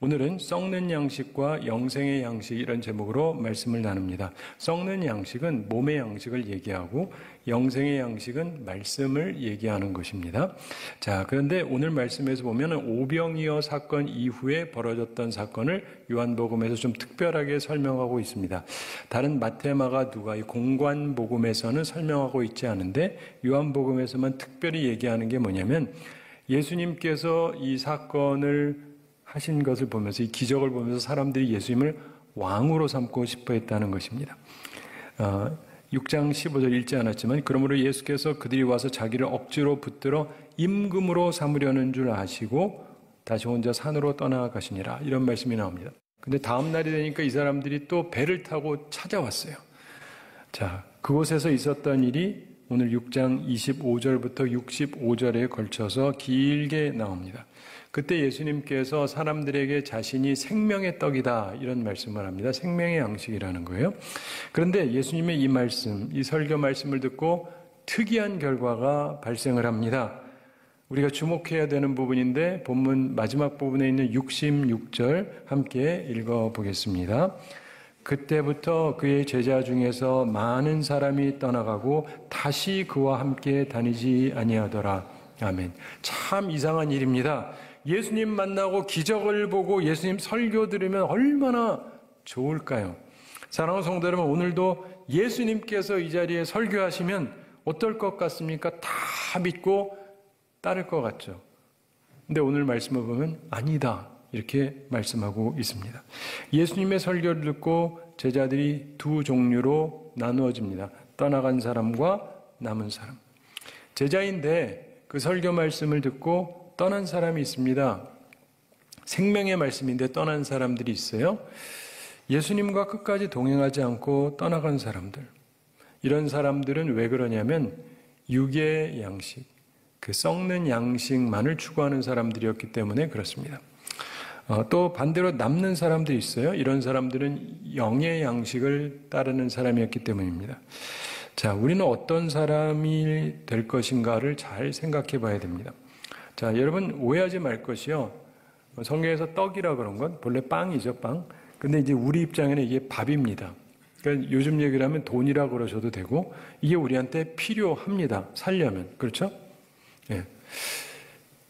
오늘은 썩는 양식과 영생의 양식 이런 제목으로 말씀을 나눕니다. 썩는 양식은 몸의 양식을 얘기하고 영생의 양식은 말씀을 얘기하는 것입니다. 자, 그런데 오늘 말씀에서 보면 오병이어 사건 이후에 벌어졌던 사건을 요한복음에서 좀 특별하게 설명하고 있습니다. 다른 마태, 마가, 누가 이 공관복음에서는 설명하고 있지 않은데 요한복음에서만 특별히 얘기하는 게 뭐냐면 예수님께서 이 사건을 하신 것을 보면서 이 기적을 보면서 사람들이 예수님을 왕으로 삼고 싶어 했다는 것입니다. 6장 15절 읽지 않았지만 그러므로 예수께서 그들이 와서 자기를 억지로 붙들어 임금으로 삼으려는 줄 아시고 다시 혼자 산으로 떠나가시니라 이런 말씀이 나옵니다. 근데 다음 날이 되니까 이 사람들이 또 배를 타고 찾아왔어요. 자, 그곳에서 있었던 일이 오늘 6장 25절부터 65절에 걸쳐서 길게 나옵니다. 그때 예수님께서 사람들에게 자신이 생명의 떡이다 이런 말씀을 합니다. 생명의 양식이라는 거예요. 그런데 예수님의 이 말씀, 이 설교 말씀을 듣고 특이한 결과가 발생을 합니다. 우리가 주목해야 되는 부분인데 본문 마지막 부분에 있는 66절 함께 읽어보겠습니다. 그때부터 그의 제자 중에서 많은 사람이 떠나가고 다시 그와 함께 다니지 아니하더라. 아멘. 참 이상한 일입니다. 예수님 만나고 기적을 보고 예수님 설교 들으면 얼마나 좋을까요? 사랑하는 성도 여러분, 오늘도 예수님께서 이 자리에 설교하시면 어떨 것 같습니까? 다 믿고 따를 것 같죠. 근데 오늘 말씀을 보면 아니다 이렇게 말씀하고 있습니다. 예수님의 설교를 듣고 제자들이 두 종류로 나누어집니다. 떠나간 사람과 남은 사람. 제자인데 그 설교 말씀을 듣고 떠난 사람이 있습니다. 생명의 말씀인데 떠난 사람들이 있어요. 예수님과 끝까지 동행하지 않고 떠나간 사람들. 이런 사람들은 왜 그러냐면 육의 양식, 그 썩는 양식만을 추구하는 사람들이었기 때문에 그렇습니다. 또 반대로 남는 사람들이 있어요. 이런 사람들은 영의 양식을 따르는 사람이었기 때문입니다. 자, 우리는 어떤 사람이 될 것인가를 잘 생각해 봐야 됩니다. 자, 여러분 오해하지 말 것이요. 성경에서 떡이라 그런 건 본래 빵이죠, 빵. 근데 이제 우리 입장에는 이게 밥입니다. 그러니까 요즘 얘기를 하면 돈이라 그러셔도 되고 이게 우리한테 필요합니다. 살려면. 그렇죠? 예.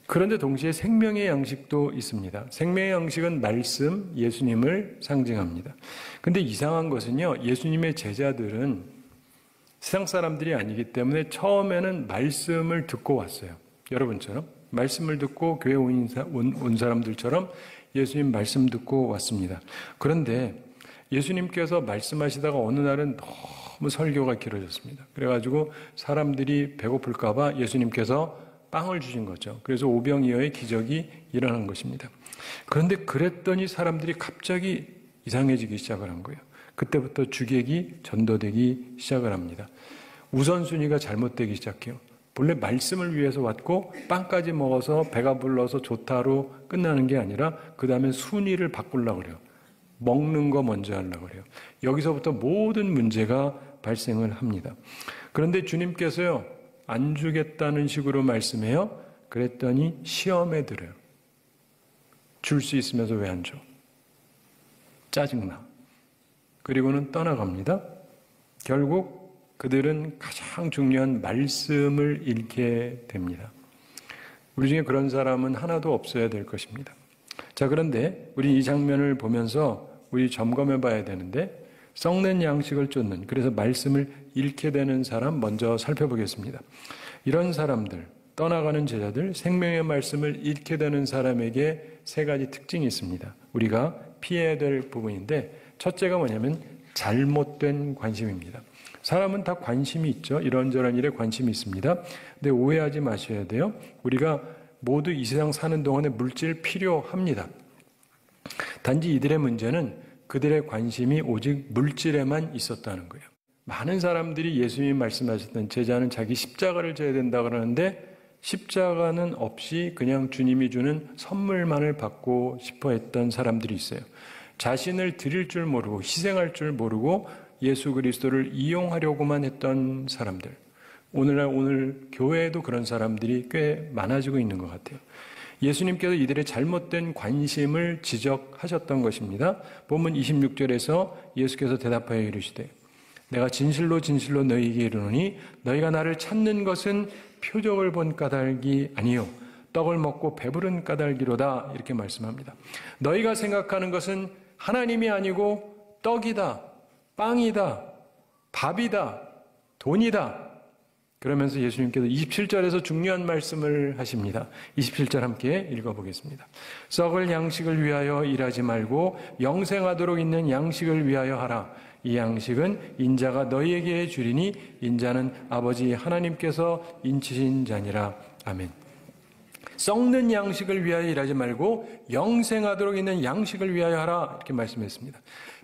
그런데 동시에 생명의 양식도 있습니다. 생명의 양식은 말씀, 예수님을 상징합니다. 근데 이상한 것은요, 예수님의 제자들은 세상 사람들이 아니기 때문에 처음에는 말씀을 듣고 왔어요. 여러분처럼. 말씀을 듣고 교회 온 사람들처럼 예수님 말씀 듣고 왔습니다. 그런데 예수님께서 말씀하시다가 어느 날은 너무 설교가 길어졌습니다. 그래가지고 사람들이 배고플까 봐 예수님께서 빵을 주신 거죠. 그래서 오병이어의 기적이 일어난 것입니다. 그런데 그랬더니 사람들이 갑자기 이상해지기 시작을 한 거예요. 그때부터 주객이 전도되기 시작을 합니다. 우선순위가 잘못되기 시작해요. 본래 말씀을 위해서 왔고 빵까지 먹어서 배가 불러서 좋다로 끝나는 게 아니라 그 다음에 순위를 바꾸려고 그래요. 먹는 거 먼저 하려고 그래요. 여기서부터 모든 문제가 발생을 합니다. 그런데 주님께서요, 안 주겠다는 식으로 말씀해요. 그랬더니 시험에 들어요. 줄 수 있으면서 왜 안 줘? 짜증나. 그리고는 떠나갑니다. 결국 그들은 가장 중요한 말씀을 잃게 됩니다. 우리 중에 그런 사람은 하나도 없어야 될 것입니다. 자, 그런데 우리 이 장면을 보면서 우리 점검해 봐야 되는데 썩는 양식을 쫓는, 그래서 말씀을 잃게 되는 사람 먼저 살펴보겠습니다. 이런 사람들, 떠나가는 제자들, 생명의 말씀을 잃게 되는 사람에게 세 가지 특징이 있습니다. 우리가 피해야 될 부분인데 첫째가 뭐냐면 잘못된 관심입니다. 사람은 다 관심이 있죠. 이런저런 일에 관심이 있습니다. 근데 오해하지 마셔야 돼요. 우리가 모두 이 세상 사는 동안에 물질 필요합니다. 단지 이들의 문제는 그들의 관심이 오직 물질에만 있었다는 거예요. 많은 사람들이 예수님이 말씀하셨던 제자는 자기 십자가를 져야 된다 그러는데 십자가는 없이 그냥 주님이 주는 선물만을 받고 싶어 했던 사람들이 있어요. 자신을 드릴 줄 모르고 희생할 줄 모르고 예수 그리스도를 이용하려고만 했던 사람들. 오늘 교회에도 그런 사람들이 꽤 많아지고 있는 것 같아요. 예수님께서 이들의 잘못된 관심을 지적하셨던 것입니다. 본문 26절에서 예수께서 대답하여 이르시되 내가 진실로 진실로 너희에게 이르노니 너희가 나를 찾는 것은 표적을 본 까닭이 아니요 떡을 먹고 배부른 까닭이로다 이렇게 말씀합니다. 너희가 생각하는 것은 하나님이 아니고 떡이다, 빵이다, 밥이다, 돈이다. 그러면서 예수님께서 27절에서 중요한 말씀을 하십니다. 27절 함께 읽어보겠습니다. 썩을 양식을 위하여 일하지 말고 영생하도록 있는 양식을 위하여 하라. 이 양식은 인자가 너희에게 주리니 인자는 아버지 하나님께서 인치신 자니라. 아멘. 썩는 양식을 위하여 일하지 말고 영생하도록 있는 양식을 위하여 하라 이렇게 말씀했습니다.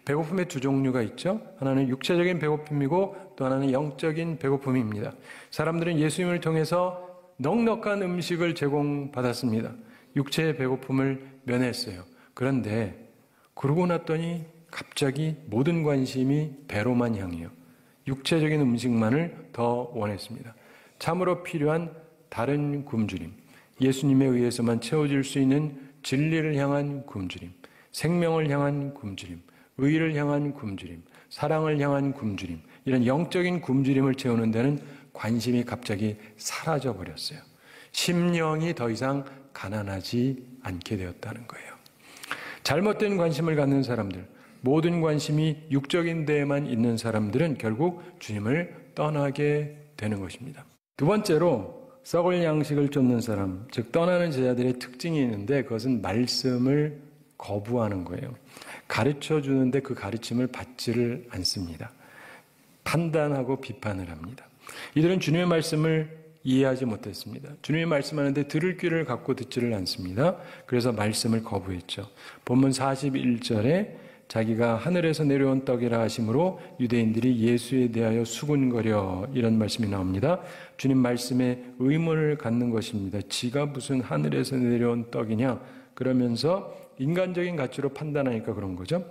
배고픔의 두 종류가 있죠. 하나는 육체적인 배고픔이고 또 하나는 영적인 배고픔입니다. 사람들은 예수님을 통해서 넉넉한 음식을 제공받았습니다. 육체의 배고픔을 면했어요. 그런데 그러고 났더니 갑자기 모든 관심이 배로만 향해요. 육체적인 음식만을 더 원했습니다. 참으로 필요한 다른 굶주림, 예수님에 의해서만 채워질 수 있는 진리를 향한 굶주림, 생명을 향한 굶주림, 의를 향한 굶주림, 사랑을 향한 굶주림, 이런 영적인 굶주림을 채우는 데는 관심이 갑자기 사라져 버렸어요. 심령이 더 이상 가난하지 않게 되었다는 거예요. 잘못된 관심을 갖는 사람들, 모든 관심이 육적인 데에만 있는 사람들은 결국 주님을 떠나게 되는 것입니다. 두 번째로 썩을 양식을 쫓는 사람, 즉 떠나는 제자들의 특징이 있는데 그것은 말씀을 거부하는 거예요. 가르쳐 주는데 그 가르침을 받지를 않습니다. 판단하고 비판을 합니다. 이들은 주님의 말씀을 이해하지 못했습니다. 주님의 말씀하는데 들을 귀를 갖고 듣지를 않습니다. 그래서 말씀을 거부했죠. 본문 41절에 자기가 하늘에서 내려온 떡이라 하심으로 유대인들이 예수에 대하여 수군거려 이런 말씀이 나옵니다. 주님 말씀에 의문을 갖는 것입니다. 지가 무슨 하늘에서 내려온 떡이냐 그러면서 인간적인 가치로 판단하니까 그런 거죠.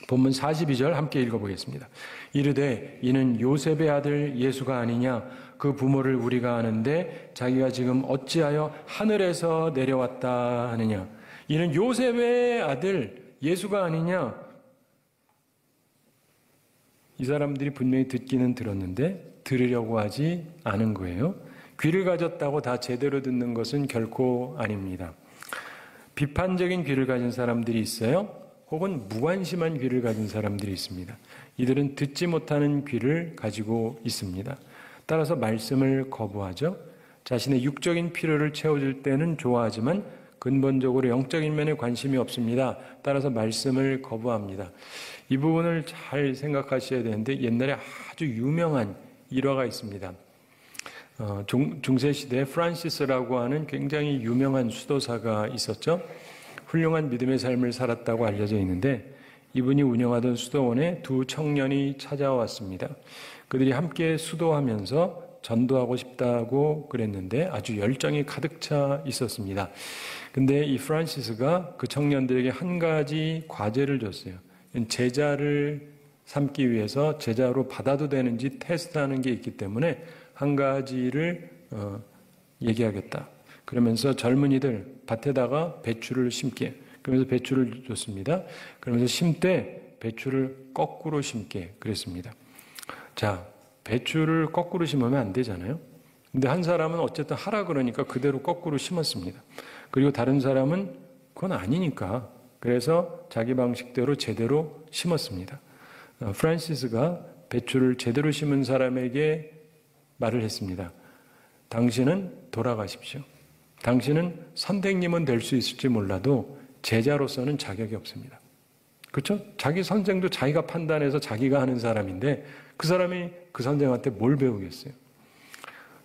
본문 42절 함께 읽어보겠습니다. 이르되 이는 요셉의 아들 예수가 아니냐 그 부모를 우리가 아는데 자기가 지금 어찌하여 하늘에서 내려왔다 하느냐. 이는 요셉의 아들 예수가 아니냐. 이 사람들이 분명히 듣기는 들었는데 들으려고 하지 않은 거예요. 귀를 가졌다고 다 제대로 듣는 것은 결코 아닙니다. 비판적인 귀를 가진 사람들이 있어요. 혹은 무관심한 귀를 가진 사람들이 있습니다. 이들은 듣지 못하는 귀를 가지고 있습니다. 따라서 말씀을 거부하죠. 자신의 육적인 필요를 채워줄 때는 좋아하지만 근본적으로 영적인 면에 관심이 없습니다. 따라서 말씀을 거부합니다. 이 부분을 잘 생각하셔야 되는데 옛날에 아주 유명한 일화가 있습니다. 중세시대에 프란시스라고 하는 굉장히 유명한 수도사가 있었죠. 훌륭한 믿음의 삶을 살았다고 알려져 있는데 이분이 운영하던 수도원에 두 청년이 찾아왔습니다. 그들이 함께 수도하면서 전도하고 싶다고 그랬는데 아주 열정이 가득 차 있었습니다. 근데 이 프란시스가 그 청년들에게 한 가지 과제를 줬어요. 제자를 삼기 위해서 제자로 받아도 되는지 테스트하는 게 있기 때문에 한 가지를 얘기하겠다. 그러면서 젊은이들 밭에다가 배추를 심게. 그러면서 배추를 줬습니다. 그러면서 심때 배추를 거꾸로 심게 그랬습니다. 자, 배추를 거꾸로 심으면 안 되잖아요. 근데 한 사람은 어쨌든 하라 그러니까 그대로 거꾸로 심었습니다. 그리고 다른 사람은 그건 아니니까 그래서 자기 방식대로 제대로 심었습니다. 프란시스가 배추를 제대로 심은 사람에게 말을 했습니다. 당신은 돌아가십시오. 당신은 선생님은 될 수 있을지 몰라도 제자로서는 자격이 없습니다. 그렇죠? 자기 선생도 자기가 판단해서 자기가 하는 사람인데 그 사람이 그 선생한테 뭘 배우겠어요?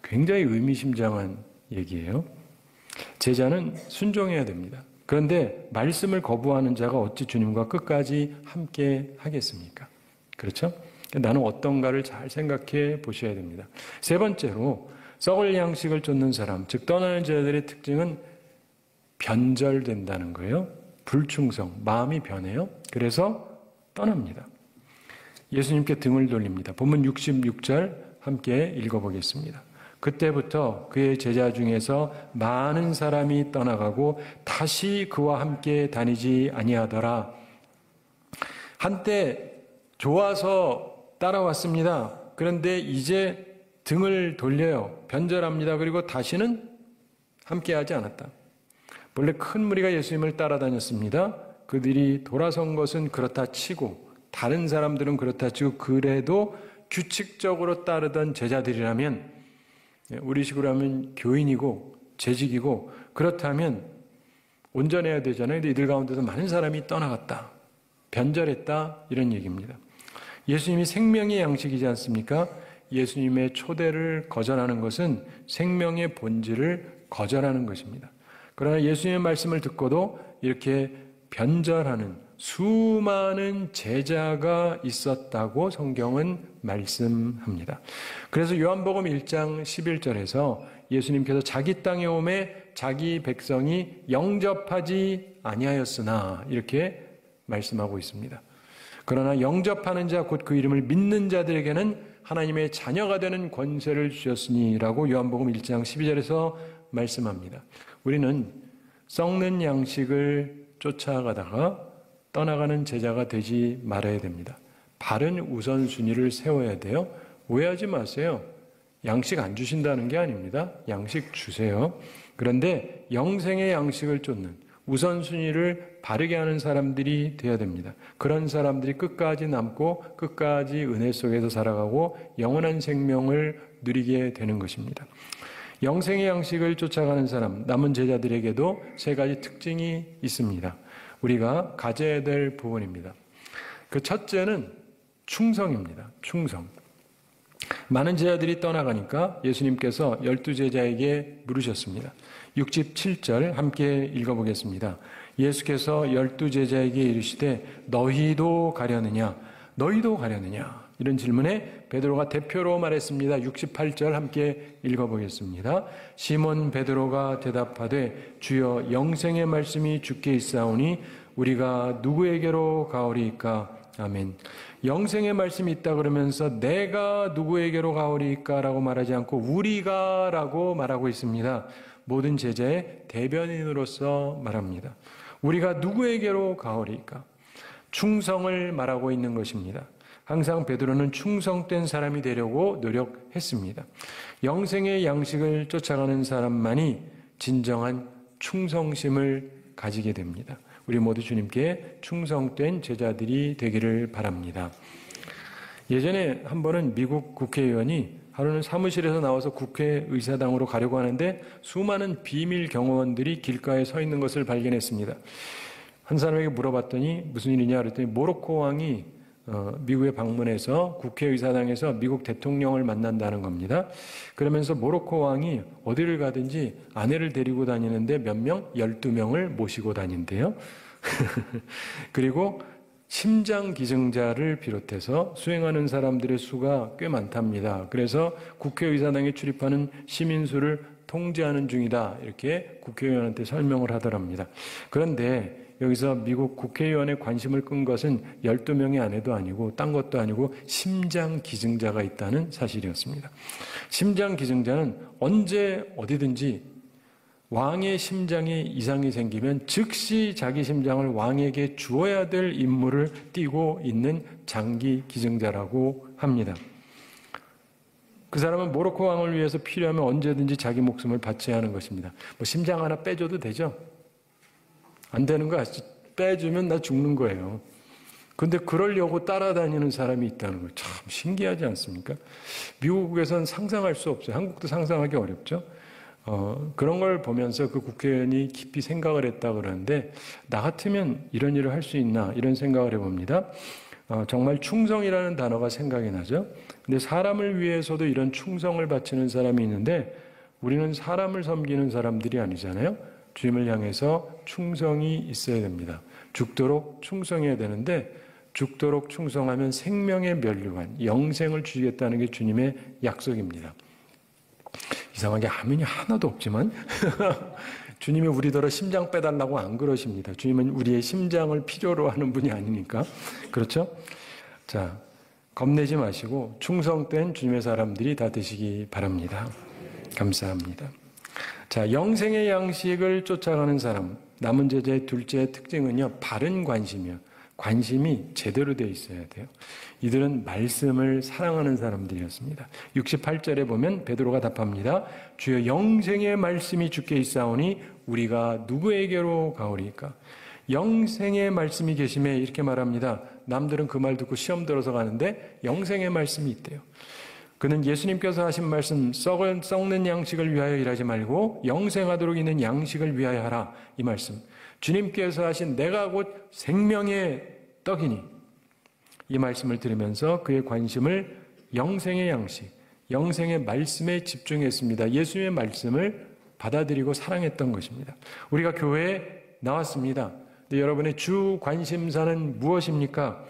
굉장히 의미심장한 얘기예요. 제자는 순종해야 됩니다. 그런데 말씀을 거부하는 자가 어찌 주님과 끝까지 함께 하겠습니까? 그렇죠? 나는 어떤가를 잘 생각해 보셔야 됩니다. 세 번째로 썩을 양식을 쫓는 사람, 즉 떠나는 자들의 특징은 변절된다는 거예요. 불충성, 마음이 변해요. 그래서 떠납니다. 예수님께 등을 돌립니다. 본문 66절 함께 읽어보겠습니다. 그때부터 그의 제자 중에서 많은 사람이 떠나가고 다시 그와 함께 다니지 아니하더라. 한때 좋아서 따라왔습니다. 그런데 이제 등을 돌려요. 변절합니다. 그리고 다시는 함께하지 않았다. 본래 큰 무리가 예수님을 따라다녔습니다. 그들이 돌아선 것은 그렇다 치고 다른 사람들은 그렇다 치고 그래도 규칙적으로 따르던 제자들이라면 우리식으로 하면 교인이고 재직이고 그렇다면 온전해야 되잖아요. 근데 이들 가운데서 많은 사람이 떠나갔다. 변절했다. 이런 얘기입니다. 예수님이 생명의 양식이지 않습니까? 예수님의 초대를 거절하는 것은 생명의 본질을 거절하는 것입니다. 그러나 예수님의 말씀을 듣고도 이렇게 변절하는 수많은 제자가 있었다고 성경은 말씀합니다. 그래서 요한복음 1장 11절에서 예수님께서 자기 땅에 오매 자기 백성이 영접하지 아니하였으나 이렇게 말씀하고 있습니다. 그러나 영접하는 자 곧 그 이름을 믿는 자들에게는 하나님의 자녀가 되는 권세를 주셨으니라고 요한복음 1장 12절에서 말씀합니다. 우리는 썩는 양식을 쫓아가다가 떠나가는 제자가 되지 말아야 됩니다. 바른 우선순위를 세워야 돼요. 오해하지 마세요. 양식 안 주신다는 게 아닙니다. 양식 주세요. 그런데 영생의 양식을 쫓는 우선순위를 바르게 하는 사람들이 되어야 됩니다. 그런 사람들이 끝까지 남고 끝까지 은혜 속에서 살아가고 영원한 생명을 누리게 되는 것입니다. 영생의 양식을 쫓아가는 사람, 남은 제자들에게도 세 가지 특징이 있습니다. 우리가 가져야 될 부분입니다. 그 첫째는 충성입니다. 충성. 많은 제자들이 떠나가니까 예수님께서 12제자에게 물으셨습니다. 67절 함께 읽어보겠습니다. 예수께서 12제자에게 이르시되 너희도 가려느냐? 너희도 가려느냐? 이런 질문에 베드로가 대표로 말했습니다. 68절 함께 읽어보겠습니다. 시몬 베드로가 대답하되 주여 영생의 말씀이 주께 있사오니 우리가 누구에게로 가오리이까? 아멘. 영생의 말씀이 있다 그러면서 내가 누구에게로 가오리이까? 라고 말하지 않고 우리가 라고 말하고 있습니다. 모든 제자의 대변인으로서 말합니다. 우리가 누구에게로 가오리이까? 충성을 말하고 있는 것입니다. 항상 베드로는 충성된 사람이 되려고 노력했습니다. 영생의 양식을 쫓아가는 사람만이 진정한 충성심을 가지게 됩니다. 우리 모두 주님께 충성된 제자들이 되기를 바랍니다. 예전에 한 번은 미국 국회의원이 하루는 사무실에서 나와서 국회의사당으로 가려고 하는데 수많은 비밀 경호원들이 길가에 서 있는 것을 발견했습니다. 한 사람에게 물어봤더니 무슨 일이냐 그랬더니 모로코 왕이 미국에 방문해서 국회의사당에서 미국 대통령을 만난다는 겁니다. 그러면서 모로코 왕이 어디를 가든지 아내를 데리고 다니는데 몇 명? 12명을 모시고 다닌대요. 그리고 심장 기증자를 비롯해서 수행하는 사람들의 수가 꽤 많답니다. 그래서 국회의사당에 출입하는 시민 수를 통제하는 중이다. 이렇게 국회의원한테 설명을 하더랍니다. 그런데 여기서 미국 국회의원의 관심을 끈 것은 12명의 아내도 아니고 딴 것도 아니고 심장 기증자가 있다는 사실이었습니다. 심장 기증자는 언제 어디든지 왕의 심장에 이상이 생기면 즉시 자기 심장을 왕에게 주어야 될 임무를 띠고 있는 장기 기증자라고 합니다. 그 사람은 모로코 왕을 위해서 필요하면 언제든지 자기 목숨을 바쳐야 하는 것입니다. 뭐 심장 하나 빼줘도 되죠? 안 되는 거 아시죠? 빼주면 나 죽는 거예요. 근데 그러려고 따라다니는 사람이 있다는 거 참 신기하지 않습니까? 미국에선 상상할 수 없어요. 한국도 상상하기 어렵죠? 그런 걸 보면서 그 국회의원이 깊이 생각을 했다 그러는데 나 같으면 이런 일을 할 수 있나 이런 생각을 해봅니다. 정말 충성이라는 단어가 생각이 나죠. 근데 사람을 위해서도 이런 충성을 바치는 사람이 있는데 우리는 사람을 섬기는 사람들이 아니잖아요. 주님을 향해서 충성이 있어야 됩니다. 죽도록 충성해야 되는데 죽도록 충성하면 생명의 면류관, 영생을 주시겠다는 게 주님의 약속입니다. 이상하게 아멘이 하나도 없지만 주님이 우리더러 심장 빼달라고 안 그러십니다. 주님은 우리의 심장을 필요로 하는 분이 아니니까. 그렇죠? 자, 겁내지 마시고 충성된 주님의 사람들이 다 되시기 바랍니다. 감사합니다. 자, 영생의 양식을 쫓아가는 사람, 남은 제자의 둘째 특징은요, 바른 관심이요. 관심이 제대로 되어 있어야 돼요. 이들은 말씀을 사랑하는 사람들이었습니다. 68절에 보면 베드로가 답합니다. 주여 영생의 말씀이 주께 있사오니 우리가 누구에게로 가오리까? 영생의 말씀이 계심에 이렇게 말합니다. 남들은 그 말 듣고 시험 들어서 가는데 영생의 말씀이 있대요. 그는 예수님께서 하신 말씀 썩는 양식을 위하여 일하지 말고 영생하도록 있는 양식을 위하여 하라. 이 말씀. 주님께서 하신 내가 곧 생명의 떡이니 이 말씀을 들으면서 그의 관심을 영생의 양식, 영생의 말씀에 집중했습니다. 예수님의 말씀을 받아들이고 사랑했던 것입니다. 우리가 교회에 나왔습니다. 근데 여러분의 주 관심사는 무엇입니까?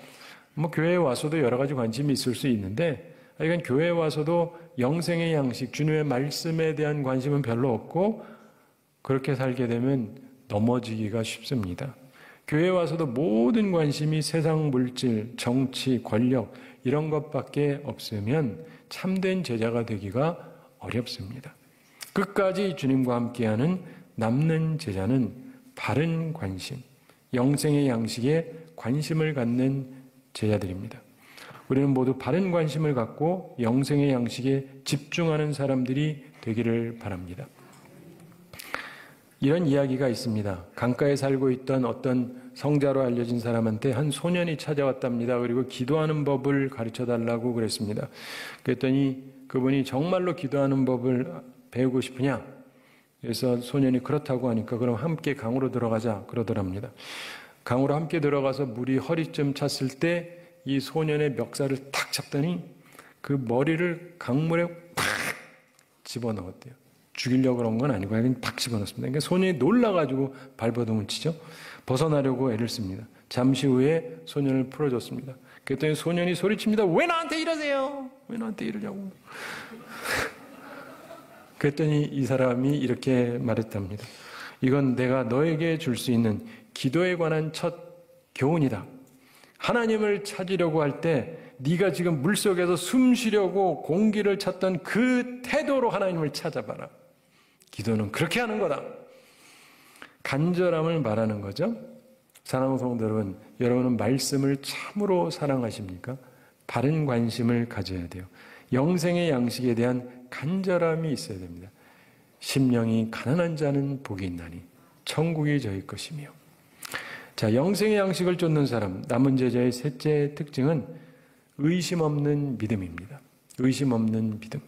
교회에 와서도 여러 가지 관심이 있을 수 있는데 이건 교회에 와서도 영생의 양식, 주님의 말씀에 대한 관심은 별로 없고 그렇게 살게 되면 넘어지기가 쉽습니다. 교회에 와서도 모든 관심이 세상 물질, 정치, 권력 이런 것밖에 없으면 참된 제자가 되기가 어렵습니다. 끝까지 주님과 함께하는 남는 제자는 바른 관심, 영생의 양식에 관심을 갖는 제자들입니다. 우리는 모두 바른 관심을 갖고 영생의 양식에 집중하는 사람들이 되기를 바랍니다. 이런 이야기가 있습니다. 강가에 살고 있던 어떤 성자로 알려진 사람한테 한 소년이 찾아왔답니다. 그리고 기도하는 법을 가르쳐달라고 그랬습니다. 그랬더니 그분이 정말로 기도하는 법을 배우고 싶으냐? 그래서 소년이 그렇다고 하니까 그럼 함께 강으로 들어가자 그러더랍니다. 강으로 함께 들어가서 물이 허리쯤 찼을 때 이 소년의 멱살을 탁 잡더니 그 머리를 강물에 팍 집어넣었대요. 죽이려고 그런 건 아니고 그냥 팍 집어넣습니다. 그러니까 소년이 놀라가지고 발버둥을 치죠. 벗어나려고 애를 씁니다. 잠시 후에 소년을 풀어줬습니다. 그랬더니 소년이 소리칩니다. 왜 나한테 이러세요? 왜 나한테 이러냐고. 그랬더니 이 사람이 이렇게 말했답니다. 이건 내가 너에게 줄 수 있는 기도에 관한 첫 교훈이다. 하나님을 찾으려고 할 때 네가 지금 물속에서 숨 쉬려고 공기를 찾던 그 태도로 하나님을 찾아봐라. 기도는 그렇게 하는 거다. 간절함을 말하는 거죠. 사랑하는 성도 여러분, 여러분은 말씀을 참으로 사랑하십니까? 바른 관심을 가져야 돼요. 영생의 양식에 대한 간절함이 있어야 됩니다. 심령이 가난한 자는 복이 있나니 천국이 저희 것이며. 자, 영생의 양식을 쫓는 사람, 남은 제자의 셋째 특징은 의심 없는 믿음입니다. 의심 없는 믿음.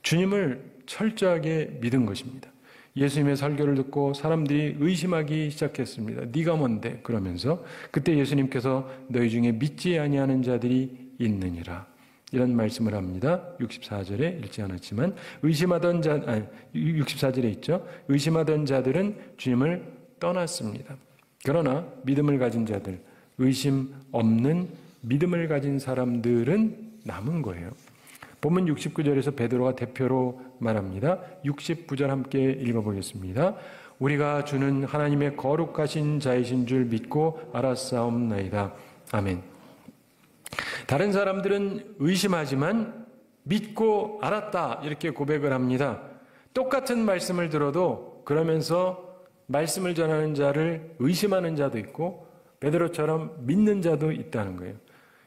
주님을 철저하게 믿은 것입니다. 예수님의 설교를 듣고 사람들이 의심하기 시작했습니다. 네가 뭔데? 그러면서 그때 예수님께서 너희 중에 믿지 아니하는 자들이 있느니라. 이런 말씀을 합니다. 64절에 읽지 않았지만 64절에 있죠. 의심하던 자들은 주님을 떠났습니다. 그러나 믿음을 가진 자들, 의심 없는 믿음을 가진 사람들은 남은 거예요. 본문 69절에서 베드로가 대표로 말합니다. 69절 함께 읽어보겠습니다. 우리가 주는 하나님의 거룩하신 자이신 줄 믿고 알았사옵나이다. 아멘. 다른 사람들은 의심하지만 믿고 알았다 이렇게 고백을 합니다. 똑같은 말씀을 들어도 그러면서 말씀을 전하는 자를 의심하는 자도 있고 베드로처럼 믿는 자도 있다는 거예요.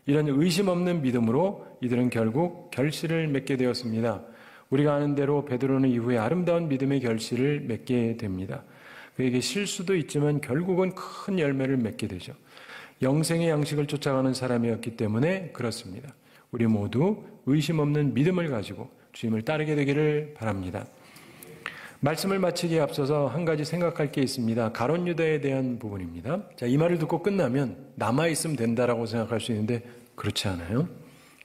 이런 의심 없는 믿음으로 이들은 결국 결실을 맺게 되었습니다. 우리가 아는 대로 베드로는 이후에 아름다운 믿음의 결실을 맺게 됩니다. 그에게 실수도 있지만 결국은 큰 열매를 맺게 되죠. 영생의 양식을 쫓아가는 사람이었기 때문에 그렇습니다. 우리 모두 의심 없는 믿음을 가지고 주님을 따르게 되기를 바랍니다. 말씀을 마치기에 앞서서 한 가지 생각할 게 있습니다. 가룟 유다에 대한 부분입니다. 자, 이 말을 듣고 끝나면 남아있으면 된다라고 생각할 수 있는데 그렇지 않아요.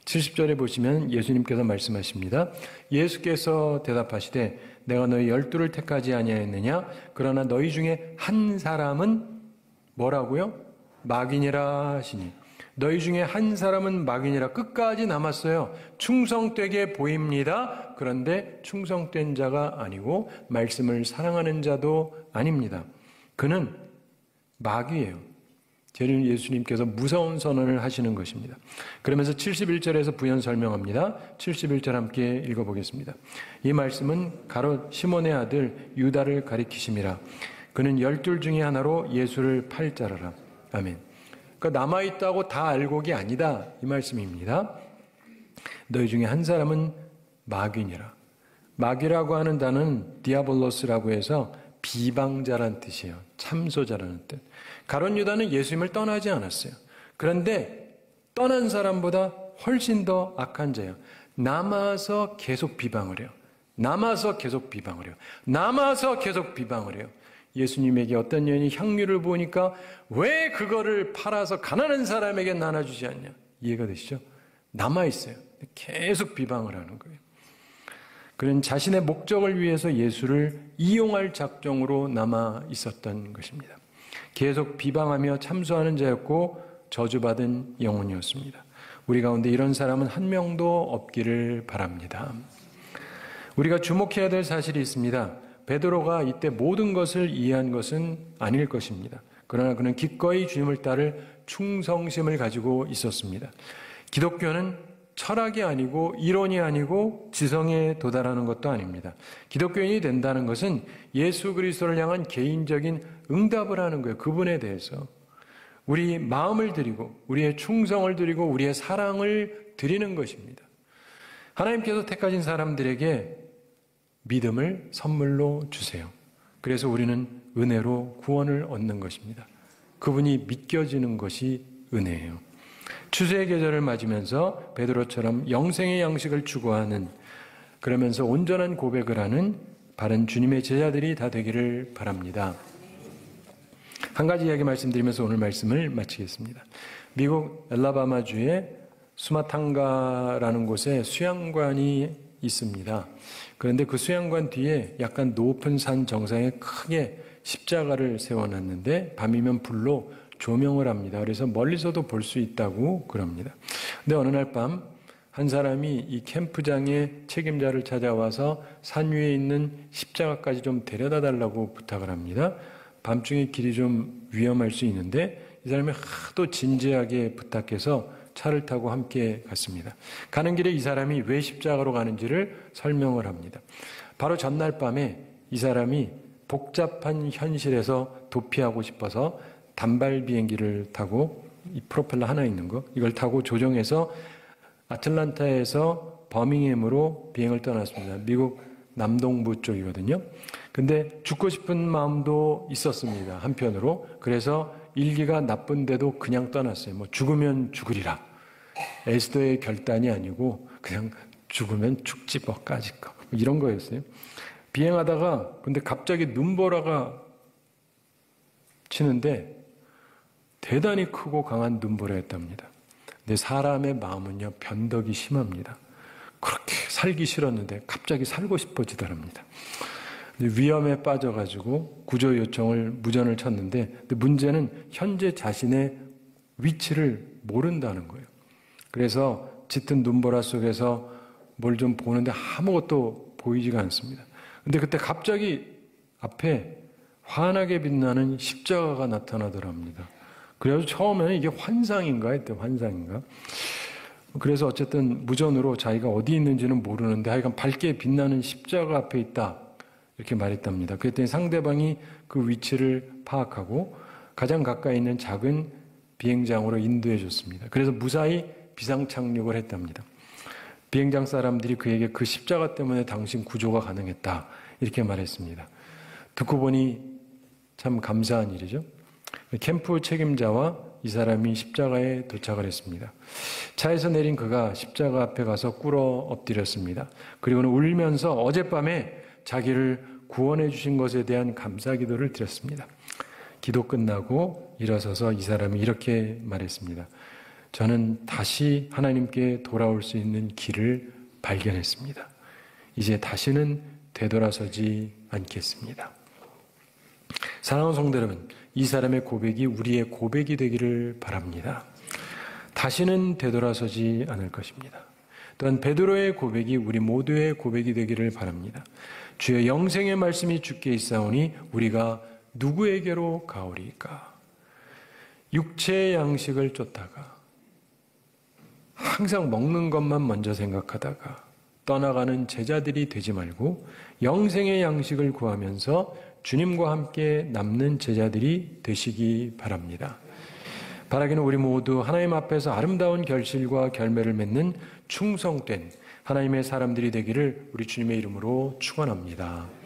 70절에 보시면 예수님께서 말씀하십니다. 예수께서 대답하시되 내가 너희 12를 택하지 아니하였느냐? 그러나 너희 중에 한 사람은 뭐라고요? 막인이라 하시니. 너희 중에 한 사람은 막인이라. 끝까지 남았어요. 충성되게 보입니다. 그런데 충성된 자가 아니고 말씀을 사랑하는 자도 아닙니다. 그는 마귀예요. 예수님께서 무서운 선언을 하시는 것입니다. 그러면서 71절에서 부연 설명합니다. 71절 함께 읽어보겠습니다. 이 말씀은 가롯 시몬의 아들 유다를 가리키심이라. 그는 12 중에 하나로 예수를 팔 자라라. 아멘. 그러니까 남아있다고 다 알곡이 아니다, 이 말씀입니다. 너희 중에 한 사람은 마귀니라. 마귀라고 하는 단어는 디아볼로스라고 해서 비방자란 뜻이에요. 참소자라는 뜻. 가룟 유다는 예수님을 떠나지 않았어요. 그런데 떠난 사람보다 훨씬 더 악한 자예요. 남아서 계속 비방을 해요. 남아서 계속 비방을 해요. 남아서 계속 비방을 해요. 예수님에게 어떤 여인이 향유를 부으니까 왜 그거를 팔아서 가난한 사람에게 나눠주지 않냐. 이해가 되시죠? 남아있어요. 계속 비방을 하는 거예요. 그는 자신의 목적을 위해서 예수를 이용할 작정으로 남아 있었던 것입니다. 계속 비방하며 참소하는 자였고 저주받은 영혼이었습니다. 우리 가운데 이런 사람은 한 명도 없기를 바랍니다. 우리가 주목해야 될 사실이 있습니다. 베드로가 이때 모든 것을 이해한 것은 아닐 것입니다. 그러나 그는 기꺼이 주님을 따를 충성심을 가지고 있었습니다. 기독교는 철학이 아니고 이론이 아니고 지성에 도달하는 것도 아닙니다. 기독교인이 된다는 것은 예수 그리스도를 향한 개인적인 응답을 하는 거예요. 그분에 대해서 우리 마음을 드리고 우리의 충성을 드리고 우리의 사랑을 드리는 것입니다. 하나님께서 택하신 사람들에게 믿음을 선물로 주세요. 그래서 우리는 은혜로 구원을 얻는 것입니다. 그분이 믿겨지는 것이 은혜예요. 추수의 계절을 맞으면서 베드로처럼 영생의 양식을 추구하는, 그러면서 온전한 고백을 하는 바른 주님의 제자들이 다 되기를 바랍니다. 한 가지 이야기 말씀드리면서 오늘 말씀을 마치겠습니다. 미국 엘라바마주의 수마탕가라는 곳에 수양관이 있습니다. 그런데 그 수양관 뒤에 약간 높은 산 정상에 크게 십자가를 세워놨는데 밤이면 불로 조명을 합니다. 그래서 멀리서도 볼 수 있다고 그럽니다. 근데 어느 날 밤 한 사람이 이 캠프장의 책임자를 찾아와서 산 위에 있는 십자가까지 좀 데려다 달라고 부탁을 합니다. 밤중에 길이 좀 위험할 수 있는데 이 사람이 하도 진지하게 부탁해서 차를 타고 함께 갔습니다. 가는 길에 이 사람이 왜 십자가로 가는지를 설명을 합니다. 바로 전날 밤에 이 사람이 복잡한 현실에서 도피하고 싶어서 단발 비행기를 타고 이 프로펠러 하나 있는 거 이걸 타고 조종해서 아틀란타에서 버밍햄으로 비행을 떠났습니다. 미국 남동부 쪽이거든요. 근데 죽고 싶은 마음도 있었습니다. 한편으로. 그래서 일기가 나쁜데도 그냥 떠났어요. 뭐 죽으면 죽으리라. 에스더의 결단이 아니고 그냥 죽으면 죽지 뭐까짓 거 이런 거였어요. 비행하다가 근데 갑자기 눈보라가 치는데 대단히 크고 강한 눈보라였답니다. 근데 사람의 마음은요 변덕이 심합니다. 그렇게 살기 싫었는데 갑자기 살고 싶어지더랍니다. 위험에 빠져가지고 구조 요청을 무전을 쳤는데 근데 문제는 현재 자신의 위치를 모른다는 거예요. 그래서 짙은 눈보라 속에서 뭘 좀 보는데 아무것도 보이지가 않습니다. 근데 그때 갑자기 앞에 환하게 빛나는 십자가가 나타나더랍니다. 그래서 처음에는 이게 환상인가 했대, 환상인가. 그래서 어쨌든 무전으로 자기가 어디 있는지는 모르는데 하여간 밝게 빛나는 십자가 앞에 있다 이렇게 말했답니다. 그랬더니 상대방이 그 위치를 파악하고 가장 가까이 있는 작은 비행장으로 인도해 줬습니다. 그래서 무사히 비상 착륙을 했답니다. 비행장 사람들이 그에게 그 십자가 때문에 당신 구조가 가능했다 이렇게 말했습니다. 듣고 보니 참 감사한 일이죠. 캠프 책임자와 이 사람이 십자가에 도착을 했습니다. 차에서 내린 그가 십자가 앞에 가서 꿇어 엎드렸습니다. 그리고는 울면서 어젯밤에 자기를 구원해 주신 것에 대한 감사 기도를 드렸습니다. 기도 끝나고 일어서서 이 사람이 이렇게 말했습니다. 저는 다시 하나님께 돌아올 수 있는 길을 발견했습니다. 이제 다시는 되돌아서지 않겠습니다. 사랑하는 성도 여러분, 이 사람의 고백이 우리의 고백이 되기를 바랍니다. 다시는 되돌아서지 않을 것입니다. 또한 베드로의 고백이 우리 모두의 고백이 되기를 바랍니다. 주의 영생의 말씀이 주께 있사오니 우리가 누구에게로 가오리까? 육체의 양식을 쫓다가 항상 먹는 것만 먼저 생각하다가 떠나가는 제자들이 되지 말고 영생의 양식을 구하면서 주님과 함께 남는 제자들이 되시기 바랍니다. 바라기는 우리 모두 하나님 앞에서 아름다운 결실과 결매를 맺는 충성된 하나님의 사람들이 되기를 우리 주님의 이름으로 축원합니다.